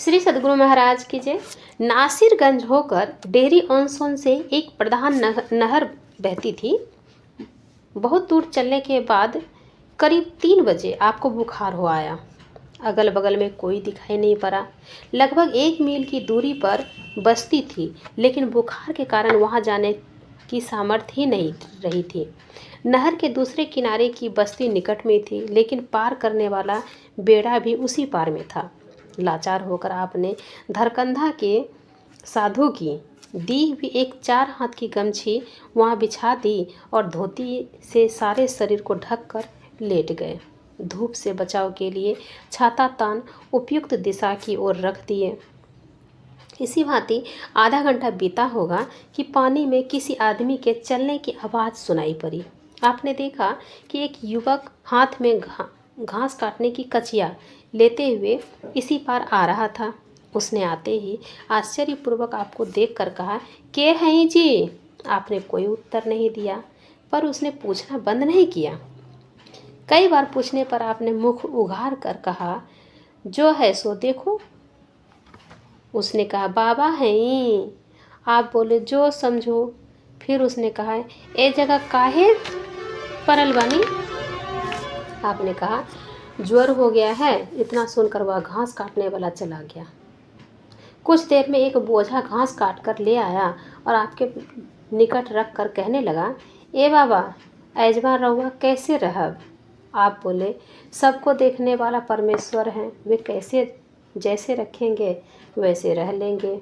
श्री सद्गुरु महाराज की जय। नासिरगंज होकर डेहरी ऑन सोन से एक प्रधान नहर बहती थी। बहुत दूर चलने के बाद करीब 3 बजे आपको बुखार हो आया। अगल बगल में कोई दिखाई नहीं पड़ा। लगभग 1 मील की दूरी पर बस्ती थी, लेकिन बुखार के कारण वहां जाने की सामर्थ्य ही नहीं रही थी। नहर के दूसरे किनारे की बस्ती निकट में थी, लेकिन पार करने वाला बेड़ा भी उसी पार में था। लाचार होकर आपने धरकंधा के साधु की दी हुई एक 4 हाथ की गमछी वहां बिछा दी और धोती से सारे शरीर को ढककर लेट गए। धूप से बचाव के लिए छाता तान उपयुक्त दिशा की ओर रख दिए। इसी भांति आधा घंटा बीता होगा कि पानी में किसी आदमी के चलने की आवाज़ सुनाई पड़ी। आपने देखा कि एक युवक हाथ में घास काटने की कचिया लेते हुए इसी पार आ रहा था। उसने आते ही आश्चर्यपूर्वक आपको देखकर कहा, के हैं जी? आपने कोई उत्तर नहीं दिया, पर उसने पूछना बंद नहीं किया। कई बार पूछने पर आपने मुख उघार कर कहा, जो है सो देखो। उसने कहा, बाबा हैं। आप बोले, जो समझो। फिर उसने कहा, ए जगह काहे परल बानी? आपने कहा, ज्वर हो गया है। इतना सुनकर वह घास काटने वाला चला गया। कुछ देर में एक बोझा घास काट कर ले आया और आपके निकट रख कर कहने लगा, ए बाबा, ऐजबा रहुआ कैसे रहब? आप बोले, सबको देखने वाला परमेश्वर है, वे कैसे जैसे रखेंगे वैसे रह लेंगे।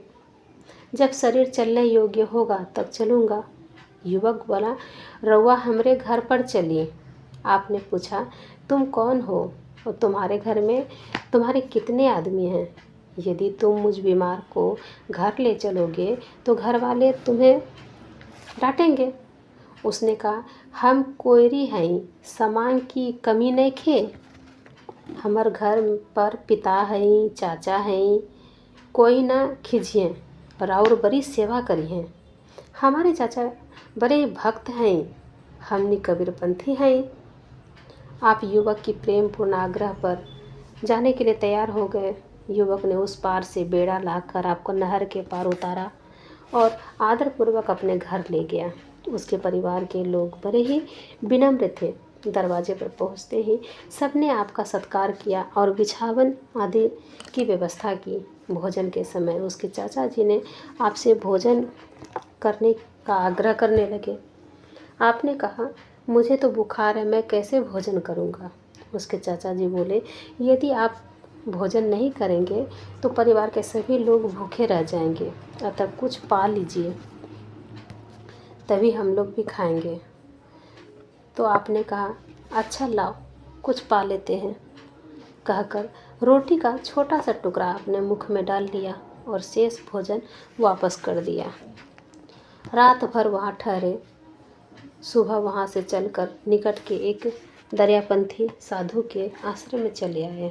जब शरीर चलने योग्य होगा तब चलूँगा। युवक बोला, रहुआ हमरे घर पर चलिए। आपने पूछा, तुम कौन हो और तुम्हारे घर में तुम्हारे कितने आदमी हैं? यदि तुम मुझ बीमार को घर ले चलोगे तो घर वाले तुम्हें डांटेंगे। उसने कहा, हम कोयरी हैं, सामान की कमी नहीं खे। हमार घर पर पिता हैं, चाचा हैं, कोई ना खिझिए और बड़ी सेवा करी हैं। हमारे चाचा बड़े भक्त हैं, हमनी कबीरपंथी हैं। आप युवक की प्रेमपूर्ण आग्रह पर जाने के लिए तैयार हो गए। युवक ने उस पार से बेड़ा लाकर आपको नहर के पार उतारा और आदरपूर्वक अपने घर ले गया। उसके परिवार के लोग बड़े ही विनम्र थे। दरवाजे पर पहुंचते ही सबने आपका सत्कार किया और बिछावन आदि की व्यवस्था की। भोजन के समय उसके चाचा जी ने आपसे भोजन करने का आग्रह करने लगे। आपने कहा, मुझे तो बुखार है, मैं कैसे भोजन करूंगा? उसके चाचा जी बोले, यदि आप भोजन नहीं करेंगे तो परिवार के सभी लोग भूखे रह जाएंगे, अतः कुछ पा लीजिए, तभी हम लोग भी खाएंगे। तो आपने कहा, अच्छा लाओ, कुछ पा लेते हैं। कहकर रोटी का छोटा सा टुकड़ा आपने मुख में डाल लिया और शेष भोजन वापस कर दिया। रात भर वहाँ ठहरे। सुबह वहाँ से चलकर निकट के एक दरियापंथी साधु के आश्रम में चले आए।